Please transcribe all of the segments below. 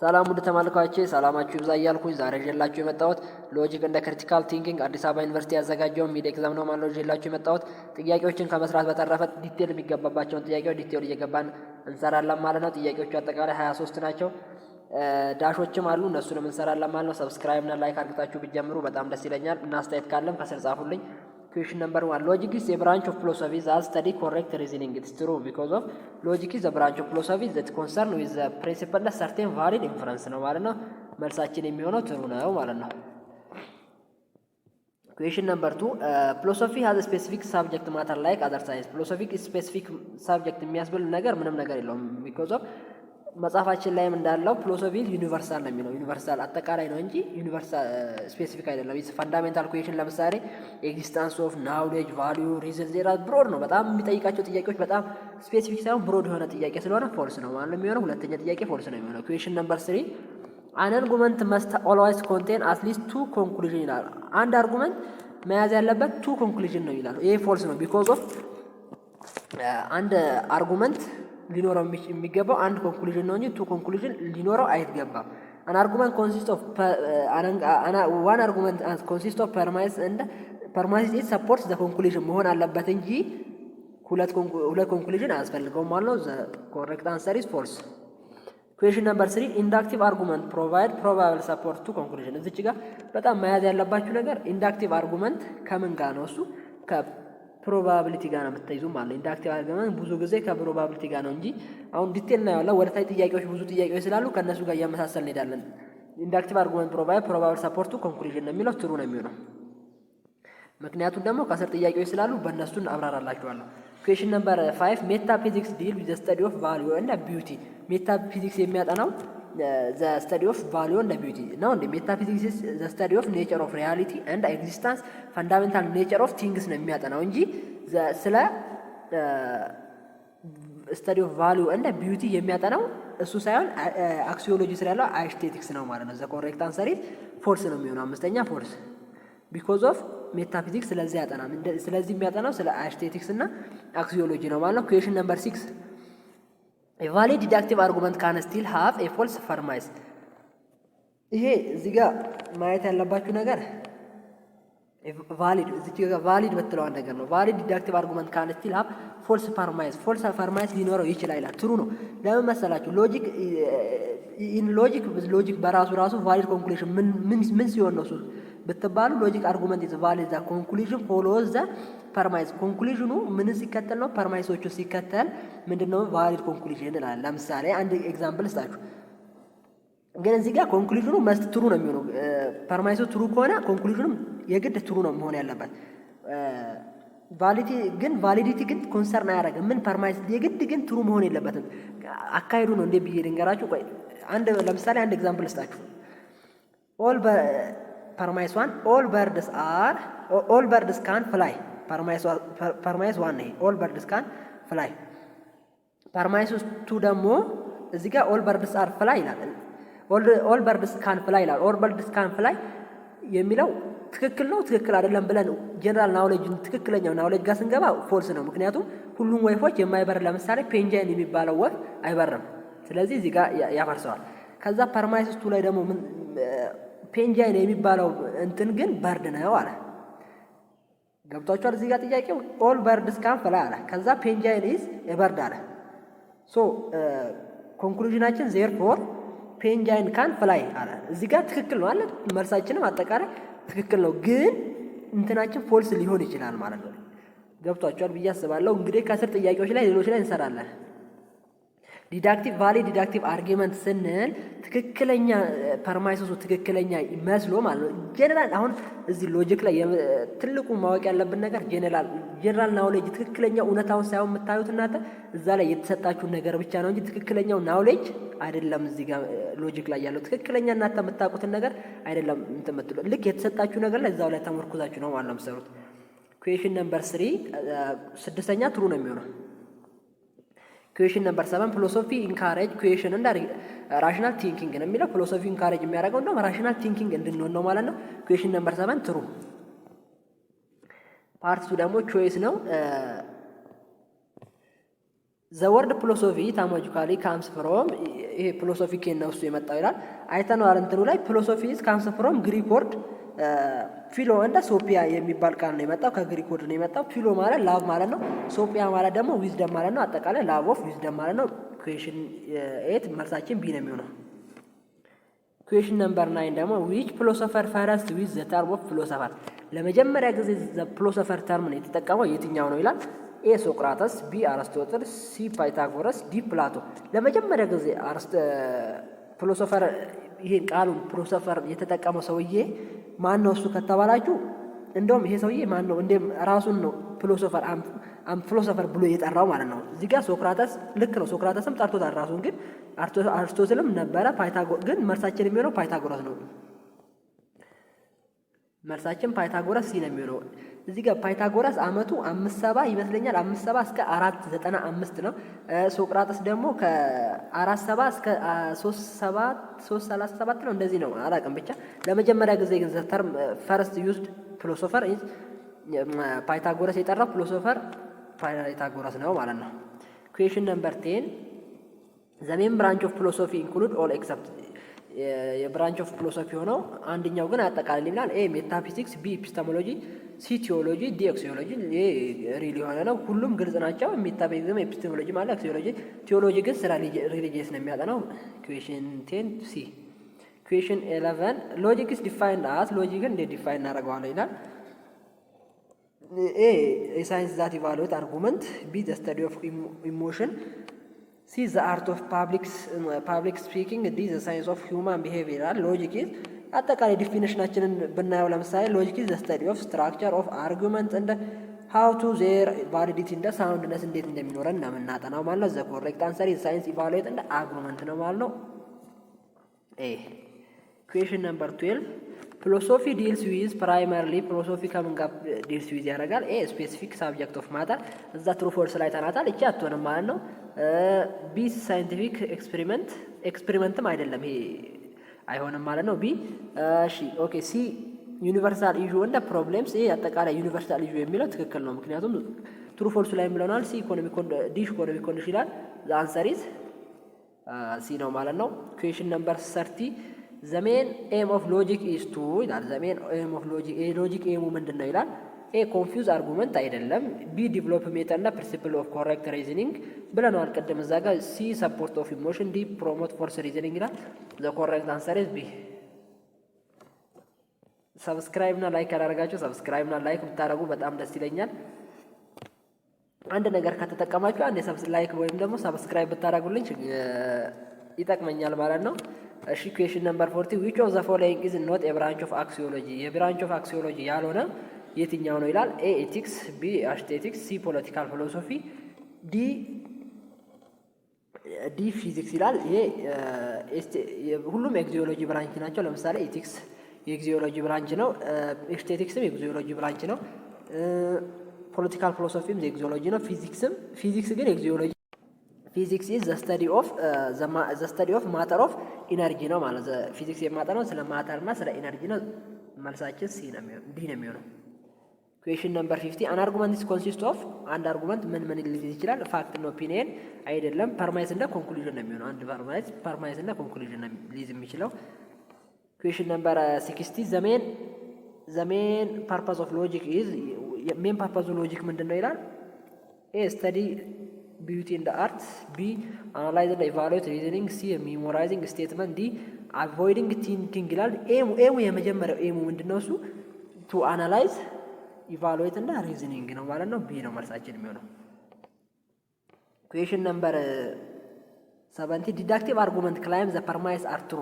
ሰላም ውድ ተመልካቾቼ ሰላማችሁ ይብዛ እያልኩኝ ዛሬ ይዤላችሁ የመጣሁት ሎጂክ እንደ ክሪቲካል ቲንኪንግ አዲስ አበባ ዩኒቨርሲቲ ያዘጋጀውን ሚድ ኤግዛም ነው ማለት ነው። ይዤላችሁ የመጣሁት ጥያቄዎችን ከመስራት በተረፈ ዲቴል የሚገባባቸውን ጥያቄዎች ዲቴል እየገባን እንሰራለን ማለት ነው። ጥያቄዎቹ አጠቃላይ 23 ናቸው። ዳሾችም አሉ እነሱንም እንሰራለን ማለት ነው። ሰብስክራይብ እና ላይክ አድርጋችሁ ብትጀምሩ በጣም ደስ ይለኛል እና አስተያየት ካለም ከስር ጻፉልኝ። Question number 1. Logic is a branch of philosophy that study correct reasoning. It's true because of logic is a branch of philosophy that concern with the principle of certain valid inference ነው ማለት ነው። መልሳችን የሚሆነው ትሩ ነው ማለት ነው። Question number 2. Philosophy has a specific subject matter like other science. Philosophy is specific subject የሚያስብል ነገር ምንም ነገር የለውም because of መጽሐፋችን ላይም እንዳለው ፊሎሶፊ ዩኒቨርሳል ነው የሚለው ዩኒቨርሳል አጠቃላይ ነው እንጂ ዩኒቨርሳል ስፔሲፊክ አይደለም። ኢትስ ፈንዳሜንታል ኩዌሽን ለምሳሌ ኤግዚስተንስ ኦፍ ናውሌጅ ቫልዩ ሪዝን ዜራ ብሮድ ነው። በጣም የሚጠይቃቸው ጥያቄዎች በጣም ስፔሲፊክ ሳይሆን ብሮድ የሆነ ጥያቄ ስለሆነ ፎልስ ነው ማለት ነው የሚሆነው። ሁለተኛ ጥያቄ ፎልስ ነው የሚሆነው። ኩዌሽን ነምበር 3 አን አርጉመንት መስት ኦልዌይስ ኮንቴን አትሊስት ቱ ኮንክሉዥን ይላል። አንድ አርጉመንት መያዝ ያለበት ቱ ኮንክሉዥን ነው ይላል። ይሄ ፎልስ ነው ቢኮዝ ኦፍ አንድ አርጉመንት ሊኖረው የሚገባው አንድ ኮንክሉዥን ነው እንጂ ቱ ኮንክሉዥን ሊኖረው አይገባም። አን አርጉመንት ኮንሲስት ኦፍ ዋን አርጉመንት ኮንሲስት ኦፍ ፐርማይስ እንደ ፐርማይስ ኢት ሰፖርትስ ዘ ኮንክሉዥን መሆን አለበት እንጂ ሁለት ኮንክሉዥን አያስፈልገውም ማለት ነው። ዘ ኮሬክት አንሰር ኢዝ ፎልስ። ኩዌሽን ነምበር 3 ኢንዳክቲቭ አርጉመንት ፕሮቫይድ ፕሮባብል ሰፖርት ቱ ኮንክሉዥን። እዚች ጋር በጣም መያዝ ያለባችሁ ነገር ኢንዳክቲቭ አርጉመንት ከምን ጋር ነው? እሱ ፕሮባቢሊቲ ጋር ነው የምትይዙ ማለት ነው። ኢንዳክቲቭ አርጉመንት ብዙ ጊዜ ከፕሮባቢሊቲ ጋር ነው እንጂ አሁን ዲቴል ነው ያለው። ወደ ታይ ጥያቄዎች ብዙ ጥያቄዎች ስላሉ ከነሱ ጋር እያመሳሰል እንሄዳለን። ኢንዳክቲቭ አርጉመንት ፕሮቫይድ ፕሮባብል ሰፖርት ቱ ኮንክሉዥን ነው የሚለው ትሩ ነው የሚሆነው። ምክንያቱም ደግሞ ከስር ጥያቄዎች ስላሉ በእነሱን አብራራላችኋለሁ። ኩዌሽን ነምበር 5 ሜታፊዚክስ ዲል ዊዝ ዘ ስተዲ ኦፍ ቫልዩ እና ቢዩቲ። ሜታፊዚክስ የሚያጠናው ዘ ስተዲ ኦፍ ቫልዩ እና ቢዩቲ ነው እንዴ? ሜታፊዚክስ ዘ ስተዲ ኦፍ ኔቸር ኦፍ ሪያሊቲ ኤንድ ኤግዚስተንስ ፈንዳሜንታል ኔቸር ኦፍ ቲንግስ ነው የሚያጠናው እንጂ ስለ ስተዲ ኦፍ ቫልዩ እና ቢዩቲ የሚያጠናው እሱ ሳይሆን አክሲዮሎጂ ስለ ያለው አስቴቲክስ ነው ማለት ነው። ዘ ኮሬክት አንሰር ኢዝ ፎልስ ነው የሚሆነው። አምስተኛ ፎልስ ቢኮዝ ኦፍ ሜታፊዚክስ ስለዚህ ያጠናም ስለዚህ የሚያጠናው ስለ አስቴቲክስ እና አክሲዮሎጂ ነው ማለት ነው። ኩዌሽን ነምበር 6 a valid deductive argument can still have a false premise። ይሄ እዚህ ጋር ማየት ያለባችሁ ነገር ቫሊድ እዚህ ጋር ቫሊድ በትለዋን ነገር ነው። ቫሊድ ዲዳክቲቭ አርጉመንት ካን ስቲል ሃቭ ፎልስ ፐርማይዝ ፎልስ ፐርማይዝ ሊኖረው ይችላል ይላል። ትሩ ነው። ለምን መሰላችሁ? ሎጂክ በራሱ ቫሊድ ኮንክሉዥን ምን ሲሆን ነው እሱ ብትባሉ ሎጂክ አርጉመንት ኢዝ ቫሊድ ዘ ኮንክሉዥን ፎሎዝ ዘ ፐርማይዝ። ኮንክሉዥኑ ምን ሲከተል ነው? ፐርማይሶቹ ሲከተል ምንድነው ቫሊድ ኮንክሉዥን እንላለን። ለምሳሌ አንድ ኤግዛምፕል ስጣችሁ። ግን እዚህ ጋር ኮንክሉዥኑ መስት ትሩ ነው የሚሆነው። ፐርማይሱ ትሩ ከሆነ ኮንክሉዥኑም የግድ ትሩ ነው መሆን ያለበት። ቫሊዲቲ ግን ኮንሰርን አያደርግም። ምን ፐርማይስ የግድ ግን ትሩ መሆን የለበትም። አካሄዱ ነው እንዴ ብዬ ልንገራችሁ። ቆይ ለምሳሌ አንድ ኤግዛምፕል ስጣችሁ። ፐርማይስ ዋን ኦል በርድስ ካን ፍላይ። ፐርማይስ ዋን ነው። ኦል በርድስ ካን ፍላይ። ፐርማይስ ቱ ደግሞ እዚህ ጋር ኦል በርድስ አር ፍላይ ይላል። ኦል በርድስ ካን ፍላይ ይላል። ኦል በርድስ ካን ፍላይ የሚለው ትክክል ነው ትክክል አይደለም ብለን ጀነራል ናውሌጅ ትክክለኛው ናውሌጅ ጋር ስንገባ ፎልስ ነው። ምክንያቱም ሁሉም ወፎች የማይበር ለምሳሌ ፔንጃይን የሚባለው ወፍ አይበርም። ስለዚህ እዚህ ጋር ያፈርሰዋል። ከዛ ፐርማይስ ቱ ላይ ደግሞ ፔንጃይን የሚባለው እንትን ግን በርድ ነው አለ። ገብቷችኋል? እዚህ ጋር ጥያቄው ኦል በርድስ ካን ፍላይ አለ። ከዛ ፔንጃይን ኢዝ የበርድ አለ። ሶ ኮንክሉዥናችን ዜርፎር ፔንጃይን ካን ፍላይ አለ። እዚህ ጋር ትክክል ነው አለ። መልሳችንም አጠቃላይ ትክክል ነው፣ ግን እንትናችን ፎልስ ሊሆን ይችላል ማለት ነው። ገብቷችኋል ብዬ አስባለሁ። እንግዲህ ከስር ጥያቄዎች ላይ ሌሎች ላይ እንሰራለን። ቫሊድ ዲዳክቲቭ አርጊመንት ስንል ትክክለኛ ፐርማይሶሱ ትክክለኛ መስሎ ማለት ነው። ጀነራል አሁን እዚህ ሎጂክ ላይ ትልቁ ማወቅ ያለብን ነገር ጀነራል ናውሌጅ ትክክለኛ እውነታውን ሳይሆን የምታዩት እናንተ እዛ ላይ የተሰጣችሁን ነገር ብቻ ነው እንጂ ትክክለኛው ናውሌጅ አይደለም። እዚህ ጋር ሎጂክ ላይ ያለው ትክክለኛ እናንተ የምታውቁትን ነገር አይደለም እንትን የምትሉ ልክ የተሰጣችሁ ነገር ላይ እዛው ላይ ተመርኩዛችሁ ነው ማለት ነው የምትሰሩት። ኩዌሽን ነምበር 3 ስድስተኛ ትሩ ነው የሚሆነው። ኩዌሽን ነምበር 7 ፊሎሶፊ ኢንካሬጅ ኩዌሽን እንደ ራሽናል ቲንኪንግ ነው የሚለው። ፊሎሶፊ ኢንካሬጅ የሚያደርገው እንደውም ራሽናል ቲንኪንግ እንድንሆን ነው ማለት ነው። ኩዌሽን ነምበር 7 ትሩ። ፓርት 2 ደግሞ ቾይስ ነው። ዘ ወርድ ፊሎሶፊ ታሞጂካሊ ካምስ ፍሮም ይሄ ፊሎሶፊ ከነሱ ውስጥ የመጣው ይላል። አይተነዋል እንትኑ ላይ ፊሎሶፊ ካምስ ፍሮም ግሪክ ወርድ ፊሎ እንደ ሶፒያ የሚባል ቃል ነው የመጣው ከግሪክ ወርድ ነው የመጣው። ፊሎ ማለት ላቭ ማለት ነው። ሶፒያ ማለት ደግሞ ዊዝደም ማለት ነው። አጠቃላይ ላቭ ኦፍ ዊዝደም ማለት ነው። ኩዌሽን 8 መልሳችን ቢ ነው የሚሆነው። ኩዌሽን ነምበር 9 ደግሞ ዊች ፊሎሶፈር ፈረስት ዊዝ ዘ ተርም ኦፍ ፊሎሶፈር ለመጀመሪያ ጊዜ ዘ ፊሎሶፈር ተርም ነው የተጠቀመው የትኛው ነው ይላል። ኤ ሶቅራተስ፣ ቢ አርስቶትል፣ ሲ ፓይታጎረስ፣ ዲ ፕላቶ። ለመጀመሪያ ጊዜ ፊሎሶፈር ይሄን ቃሉን ፊሎሶፈር የተጠቀመው ሰውዬ ማን ነው እሱ ከተባላችሁ እንደውም ይሄ ሰውዬ ማን ነው እንዴም ራሱን ነው ፊሎሶፈር ፊሎሶፈር ብሎ የጠራው ማለት ነው። እዚህ ጋር ሶክራተስ ልክ ነው። ሶክራተስም ጠርቶታል ራሱን፣ ግን አርስቶትልም ነበረ። ግን መልሳችን የሚሆነው ፓይታጎረስ ነው። መልሳችን ፓይታጎረስ ሲ ነው የሚሆነው። እዚህ ጋር ፓይታጎረስ አመቱ 570 ይመስለኛል 570 እስከ 495 ነው። ሶቅራጥስ ደግሞ ከ470 እስከ 337 ነው። እንደዚህ ነው አላውቅም። ብቻ ለመጀመሪያ ጊዜ ግን ተርም ፈርስት ዩዝድ ፊሎሶፈር ፓይታጎረስ የጠራው ፊሎሶፈር ፓይታጎረስ ነው ማለት ነው። ኩዌሽን ነምበር 10 ዘ ሜን ብራንች ኦፍ ፊሎሶፊ ኢንክሉድ ኦል ኤክሰፕት የብራንች ኦፍ ፊሎሶፊ ሆነው አንደኛው ግን አጠቃላይ ይላል። ኤ ሜታፊዚክስ፣ ቢ ኤፒስቴሞሎጂ፣ ሲ ቲዮሎጂ፣ ዲ ኤክሲዮሎጂ። ይሄ ሪል የሆነ ነው። ሁሉም ግልጽ ናቸው። ሜታፊዚክስ ኤፒስቴሞሎጂ ማለት ኤክሲዮሎጂ፣ ቲዮሎጂ ግን ስለ ሪሊጂየስ ነው የሚያጠናው። ኩዌሽን 10 ሲ። ኩዌሽን 11 ሎጂክ ኢዝ ዲፋይንድ አስ ሎጂክን እንዴት ዲፋይን እናደርገዋለን ይላል። ኤ ሳይንስ ዛት ኢቫሉዌት አርጉመንት፣ ቢ ዘ ስተዲ ኦፍ ኢሞሽን፣ ሲ ዘ አርት ኦፍ ፓብሊክ ስፒኪንግ፣ ዲ ዘ ሳይንስ ኦፍ ሂውማን ቢሄቪየር። ሎጂክ ኢዝ አጠቃላይ ዲፊኒሽናችንን ብናየው ለምሳሌ ሎጂክ ኢዝ ዘ ስተዲ ኦፍ ስትራክቸር ኦፍ አርጉመንት እንደ ሃው ቱ ዜር ቫሊዲቲ እንደ ሳውንድነስ እንዴት እንደሚኖረን እንደምናጠናው ማለት ነው። ዘ ኮሬክት አንሰር ኢዝ ሳይንስ ኢቫሉዌት እንደ አርጉመንት ነው ማለት ነው። ኤ ኩዌሽን ነምበር 12 ፊሎሶፊ ዲልስ ዊዝ ፕራይመሪሊ ፊሎሶፊ ከምን ጋር ዲልስ ዊዝ ያደርጋል? ኤ ስፔሲፊክ ሳብጀክት ኦፍ ማተር እዛ ትሩ ፎልስ ላይ ተናታል። እቺ አትሆንም ማለት ነው። ቢ ሳይንቲፊክ ኤክስፔሪመንትም አይደለም፣ ይሄ አይሆንም ማለት ነው። ቢ እሺ ኦኬ። ሲ ዩኒቨርሳል ኢሹ እንደ ፕሮብሌምስ፣ ይሄ አጠቃላይ ዩኒቨርሳል ኢሹ የሚለው ትክክል ነው፣ ምክንያቱም ትሩ ፎልስ ላይ የሚለውናል። ሲ ኢኮኖሚክ ኮንዲሽን ይላል። ዘ አንሰር ኢዝ ሲ ነው ማለት ነው። ኩዌሽን ነምበር 30 ዘ ሜን ኤም ኦፍ ሎጂክ ኢዝ ቱ ይላል። ዘ ሜን ኤም ኦፍ ሎጂክ ኤሙ ምንድን ነው ይላል። ኤ ኮንፊውዝ አርጉመንት አይደለም። ቢ ዲቨሎፕ ሜተድ እና ፕሪንሲፕል ኦፍ ኮሬክት ሪዝኒንግ ብለናል ቅድም እዛ ጋር። ሲ ሰፖርት ኦፍ ኢሞሽን፣ ዲ ፕሮሞት ፎርስ ሪዝኒንግ ይላል። ዘ ኮሬክት አንሰር ኢዝ ቢ። ሰብስክራይብ እና ላይክ ያላደረጋችሁ ሰብስክራይብ እና ላይክ ብታደርጉ በጣም ደስ ይለኛል። አንድ ነገር ከተጠቀማችሁ አንድ ላይክ ወይም ደግሞ ሰብስክራይብ ብታደርጉልኝ ይጠቅመኛል ማለት ነው። እሺ ኩዌሽን ነምበር 40 ዊች ኦፍ ዘ ፎሎዊንግ ኢዝ ኖት ኤ ብራንች ኦፍ አክሲዮሎጂ የብራንች ኦፍ አክሲዮሎጂ ያልሆነ የትኛው ነው ይላል። ኤ ኤቲክስ፣ ቢ አስቴቲክስ፣ ሲ ፖለቲካል ፊሎሶፊ፣ ዲ ፊዚክስ ይላል። ይሄ ሁሉም ኤግዚዮሎጂ ብራንች ናቸው። ለምሳሌ ኤቲክስ የኤግዚዮሎጂ ብራንች ነው። ኤስቴቲክስም የኤግዚዮሎጂ ብራንች ነው። ፖለቲካል ፊሎሶፊም የኤግዚዮሎጂ ነው። ፊዚክስ ግን ኤግዚዮሎጂ ፊዚክስ ኢዝ ዘ ስተዲ ኦፍ ማተር ኦፍ ኢነርጂ ነው ማለት ፊዚክስ የማጠናው ስለ ማተር እና ስለ ኢነርጂ ነው። መልሳችን ሲ ነው የሚሆነው፣ ዲ ነው የሚሆነው። ኩዌሽን ነምበር 50 አን አርጉመንት ኢዝ ኮንሲስት ኦፍ አንድ አርጉመንት ምን ሊይዝ ይችላል? ፋክት እና ኦፒኒየን አይደለም። ፐርማይስ እና ኮንክሉዥን ነው የሚሆነው። አንድ ፐርማይስ እና ኮንክሉዥን ነው ሊይዝ የሚችለው። ኩዌሽን ነምበር 60 ዘ ሜን ፐርፐዝ ኦፍ ሎጂክ ኢዝ ሜን ፐርፐዙ ሎጂክ ምንድን ነው ይላል። ኤ ስተዲ ቢዩቲ ኢን ዘ አርት፣ ቢ አናላይዝ እና ኢቫሉዌት ሪዝኒንግ፣ ሲ ሜሞራይዚንግ ስቴትመንት፣ ዲ አቮይዲንግ ቲንኪንግ ይላል። ኤሙ የመጀመሪያው ኤሙ ምንድን ነው? እሱ ቱ አናላይዝ ኢቫሉዌት እና ሪዝኒንግ ነው ማለት ነው። ቢ ነው መልሳችን የሚሆነው። ኩዌሽን ነምበር 70 ዲዳክቲቭ አርጉመንት ክላይም ዘ ፐርማይስ አር ትሩ።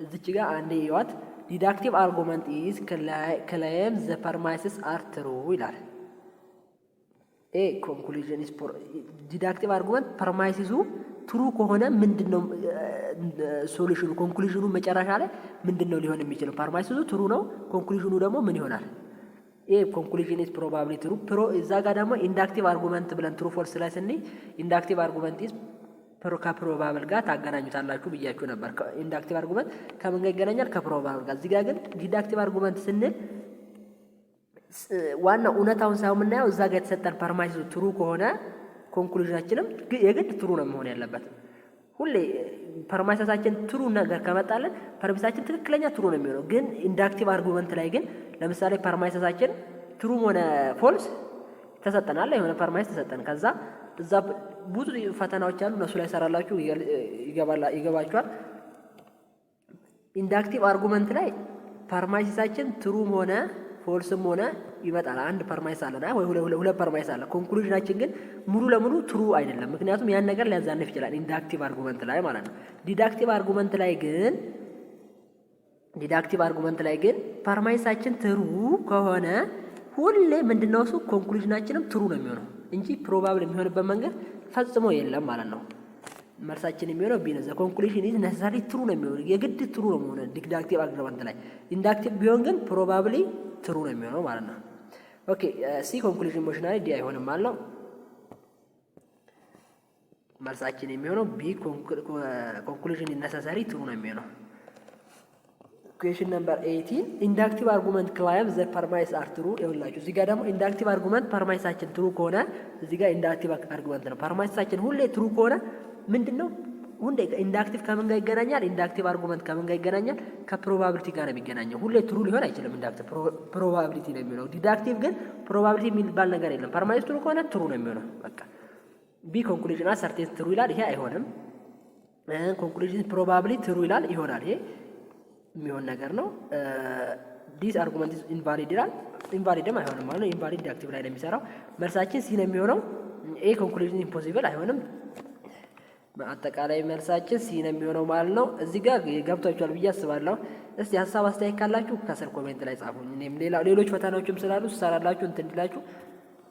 እዚች ጋር አንዴ ይዋት። ዲዳክቲቭ አርጉመንት ኢዝ ክላይም ዘ ፐርማይስስ አር ትሩ ይላል። ኤ ኮንክሉዥን ኢዝ ዲዳክቲቭ አርጉመንት ፐርማይሲሱ ትሩ ከሆነ ምንድን ነው ሶሉሽኑ? ኮንክሉዥኑ መጨረሻ ላይ ምንድን ነው ሊሆን የሚችለው? ፐርማይሲሱ ትሩ ነው። ኮንክሉዥኑ ደግሞ ምን ይሆናል? ኤ ኮንክሉዥን ኢዝ ፕሮባብሊ ትሩ። እዛ ጋር ደግሞ ኢንዳክቲቭ አርጉመንት ብለን ትሩ ፎልስ ላይ ስንይ ኢንዳክቲቭ አርጉመንት ኢዝ ከፕሮባብል ጋር ታገናኙታላችሁ ብያችሁ ነበር። ኢንዳክቲቭ አርጉመንት ከምን ጋር ይገናኛል? ከፕሮባብል ጋር። እዚህ ጋር ግን ዲዳክቲቭ አርጉመንት ስንል ዋናው እውነታውን ሳይሆን የምናየው እዛ ጋር የተሰጠን ፐርማይሲሱ ትሩ ከሆነ ኮንክሉዥናችንም የግድ ትሩ ነው መሆን ያለበት። ሁሌ ፐርማይሳችን ትሩ ነገር ከመጣለን ፐርሚሳችን ትክክለኛ ትሩ ነው የሚሆነው። ግን ኢንዳክቲቭ አርጉመንት ላይ ግን ለምሳሌ ፐርማይሳችን ትሩም ሆነ ፎልስ ተሰጠናል፣ የሆነ ፐርማይስ ተሰጠን። ከዛ እዛ ብዙ ፈተናዎች አሉ፣ እነሱ ላይ ሰራላችሁ ይገባችኋል። ኢንዳክቲቭ አርጉመንት ላይ ፐርማይሳችን ትሩም ሆነ ፎልስም ሆነ ይመጣል። አንድ ፐርማይስ አለና ወይ ሁለት ፐርማይስ አለ። ኮንክሉዥናችን ግን ሙሉ ለሙሉ ትሩ አይደለም፣ ምክንያቱም ያን ነገር ሊያዛንፍ ይችላል ኢንዳክቲቭ አርጉመንት ላይ ማለት ነው። ዲዳክቲቭ አርጉመንት ላይ ግን ፐርማይሳችን ትሩ ከሆነ ሁሌ ምንድነው እሱ ኮንክሉዥናችንም ትሩ ነው የሚሆነው እንጂ ፕሮባብል የሚሆንበት መንገድ ፈጽሞ የለም ማለት ነው። መልሳችን የሚሆነው ቢ ነው። ዘ ኮንክሉዥን ኢዝ ነሰሰሪ ትሩ ነው የሚሆነው፣ የግድ ትሩ ነው የሚሆነው ዲዳክቲቭ አርጉመንት ላይ። ኢንዳክቲቭ ቢሆን ግን ፕሮባብሊ ትሩ ነው የሚሆነው ማለት ነው። ኦኬ ሲ ኮንክሉዥን ኢሞሽናሊ ዲ አይሆንም ማለት ነው። መልሳችን የሚሆነው ቢ ኮንክሉዥን ኢዝ ነሰሰሪ ትሩ ነው የሚሆነው። ኩዌሽን ነምበር 18 ኢንዳክቲቭ አርጉመንት ክላይም ዘ ፐርማይስ አር ትሩ። ይኸውላችሁ እዚህ ጋር ደግሞ ኢንዳክቲቭ አርጉመንት ፐርማይሳችን ትሩ ከሆነ እዚህ ጋር ኢንዳክቲቭ አርጉመንት ነው። ፐርማይሳችን ሁሌ ትሩ ከሆነ ምንድነው ሁሌ ኢንዳክቲቭ ከምን ጋር ይገናኛል? ኢንዳክቲቭ አርጉመንት ከምን ጋር ይገናኛል? ከፕሮባቢሊቲ ጋር ነው የሚገናኘው። ሁሌ ትሩ ሊሆን አይችልም። ኢንዳክቲቭ ፕሮባቢሊቲ ነው የሚሆነው። ዲዳክቲቭ ግን ፕሮባቢሊቲ የሚባል ነገር የለም። ፐርማይስ ትሩ ከሆነ ትሩ ነው የሚሆነው በቃ። ቢ ኮንክሉዥን ሰርቴን ትሩ ይላል፣ ይሄ አይሆንም። ኮንክሉዥን ፕሮባብሊ ትሩ ይላል፣ ይሆናል። ይሄ የሚሆን ነገር ነው። ዲስ አርጉመንት ኢዝ ኢንቫሊድ ይላል፣ ኢንቫሊድም አይሆንም ማለት ነው። ኢንቫሊድ ዲዳክቲቭ ላይ ነው የሚሰራው። መልሳችን ሲ ነው የሚሆነው። ኤ ኮንክሉዥን ኢምፖሲብል አይሆንም። አጠቃላይ መልሳችን ሲ ነው የሚሆነው ማለት ነው። እዚህ ጋር ገብቷችኋል ብዬ አስባለሁ። እስቲ ሀሳብ አስተያየት ካላችሁ ከስር ኮሜንት ላይ ጻፉኝ። እኔም ሌሎች ፈተናዎችም ስላሉ ትሰራላችሁ እንትን እንዲላችሁ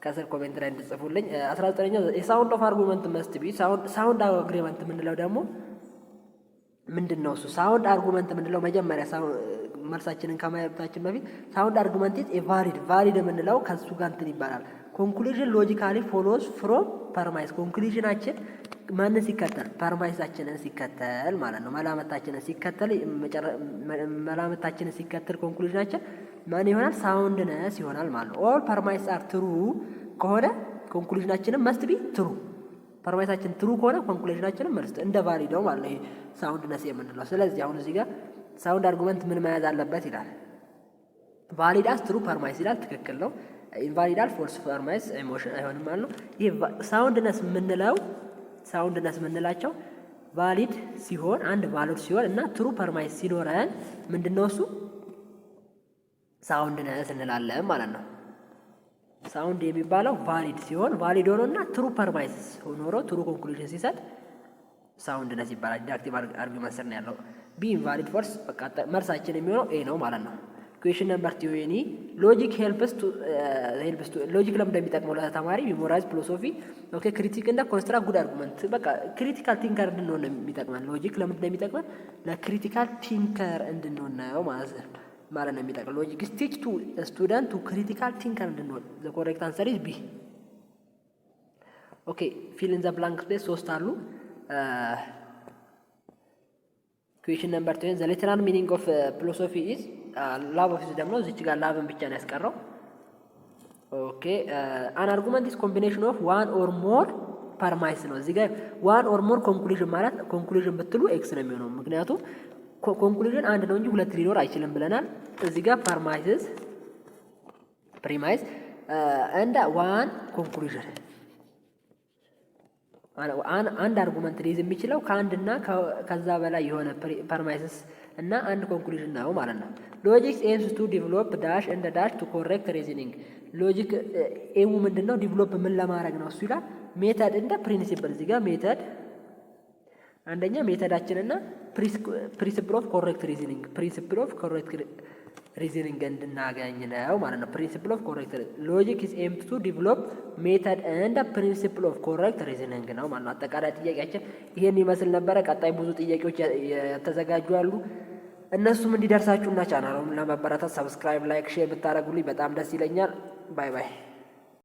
ከስር ኮሜንት ላይ እንድጽፉልኝ። 19ኛው የሳውንድ ኦፍ አርጉመንት መስት ቢ ሳውንድ አግሪመንት የምንለው ደግሞ ምንድን ነው? እሱ ሳውንድ አርጉመንት የምንለው መጀመሪያ መልሳችንን ከማየታችን በፊት ሳውንድ አርጉመንት ኢዝ ቫሊድ የምንለው ከሱ ጋር እንትን ይባላል። ኮንክሉዥን ሎጂካሊ ፎሎስ ፍሮም ፐርማይስ። ኮንክሉዥናችን ማንን ሲከተል? ፐርማይሳችንን ሲከተል ማለት ነው። መላመታችንን ሲከተል ኮንክሉዥናችን ማን ይሆናል? ሳውንድነስ ይሆናል ማለት ነው። ኦል ፐርማይስ አር ትሩ ከሆነ ኮንክሉዥናችንን መስት ቢ ትሩ። ፐርማይሳችን ትሩ ከሆነ ኮንክሉዥናችንን መልስ እንደ ቫሊድ ነው ማለት ነው። ይሄ ሳውንድነስ የምንለው። ስለዚህ አሁን እዚህ ጋር ሳውንድ አርጉመንት ምን መያዝ አለበት ይላል። ቫሊድ አስ ትሩ ፐርማይስ ይላል፣ ትክክል ነው። ኢንቫሊድ አስ ፎልስ ፐርማይስ ኢሞሽን አይሆንም ማለት ነው። ይሄ ሳውንድነስ የምንላቸው ቫሊድ ሲሆን አንድ ቫሊድ ሲሆን እና ትሩ ፐርማይስ ሲኖረን ምንድነው እሱ ሳውንድነስ እንላለን ማለት ነው። ሳውንድ የሚባለው ቫሊድ ሲሆን ቫሊድ ሆኖና ትሩ ፐርማይስ ኖሮ ትሩ ኮንክሉዥን ሲሰጥ ሳውንድነስ ይባላል። ዲዳክቲቭ አርጉመንት ስር ነው ያለው። ቢ ኢንቫሊድ ፎልስ በቃ መልሳችን የሚሆነው ኤ ነው ማለት ነው። ኩዌሽን ነምበር 20 ሎጂክ ሄልፕስ ቱ ሎጂክ ለምን እንደሚጠቅመው ለተማሪ ሜሞራይዝ ፊሎሶፊ ኦኬ ክሪቲክ እንደ ኮንስትራክት ጉድ አርጉመንት በቃ ክሪቲካል ቲንከር እንድንሆን ነው የሚጠቅመን። ሎጂክ ለምን እንደሚጠቅመን ለክሪቲካል ቲንከር እንድንሆን ነው ማለት ነው የሚጠቅመን። ሎጂክ ስቲች ቱ ስቱደንት ቱ ክሪቲካል ቲንከር እንድንሆን ዘ ኮሬክት አንሰር ኢዝ ቢ። ኦኬ ፊል ኢን ዘ ብላንክ ስፔስ 3 አሉ። ኩዌሽን ነምበር 20 ዘ ሊተራል ሚኒንግ ኦፍ ፊሎሶፊ ኢዝ ላቭ ኦፍ ደግሞ እዚች ጋር ላቭን ብቻ ነው ያስቀረው። ኦኬ አን አርጉመንት ኢዝ ኮምቢኔሽን ኦፍ ዋን ኦር ሞር ፐርማይስ ነው። እዚህ ጋር ዋን ኦር ሞር ኮንክሉዥን ማለት ኮንክሉዥን ብትሉ ኤክስ ነው የሚሆነው፣ ምክንያቱም ኮንክሉዥን አንድ ነው እንጂ ሁለት ሊኖር አይችልም ብለናል። እዚህ ጋር ፕሪማይስ እንደ ዋን ኮንክሉዥን አንድ አርጉመንት ሊይዝ የሚችለው ከአንድና ከዛ በላይ የሆነ ፐርማይስስ እና አንድ ኮንክሉዥን ነው ማለት ነው። ሎጂክ ኤምስ ቱ ዲቨሎፕ ዳሽ እንደ ዳሽ ቱ ኮሬክት ሪዝኒንግ። ሎጂክ ኤሙ ምንድነው? ዲቨሎፕ ምን ለማድረግ ነው እሱ ይላል። ሜተድ እንደ ፕሪንሲፕል እዚህ ጋር ሜተድ አንደኛ ሜተዳችንና ፕሪንሲፕል ኦፍ ኮሬክት ሪዝኒንግ እንድናገኝ ነው ማለት ነው። ፕሪንሲፕል ኦፍ ኮሬክት ሎጂክ ኢዝ ኤም ቱ ዲቨሎፕ ሜተድ ኤንድ ፕሪንሲፕል ኦፍ ኮሬክት ሪዝኒንግ ነው ማለት ነው። አጠቃላይ ጥያቄያችን ይሄን ይመስል ነበረ። ቀጣይ ብዙ ጥያቄዎች የተዘጋጁ አሉ። እነሱም እንዲደርሳችሁና ቻናሉን ለማበረታታት ሰብስክራይብ፣ ላይክ፣ ሼር ብታደርጉልኝ በጣም ደስ ይለኛል። ባይ ባይ።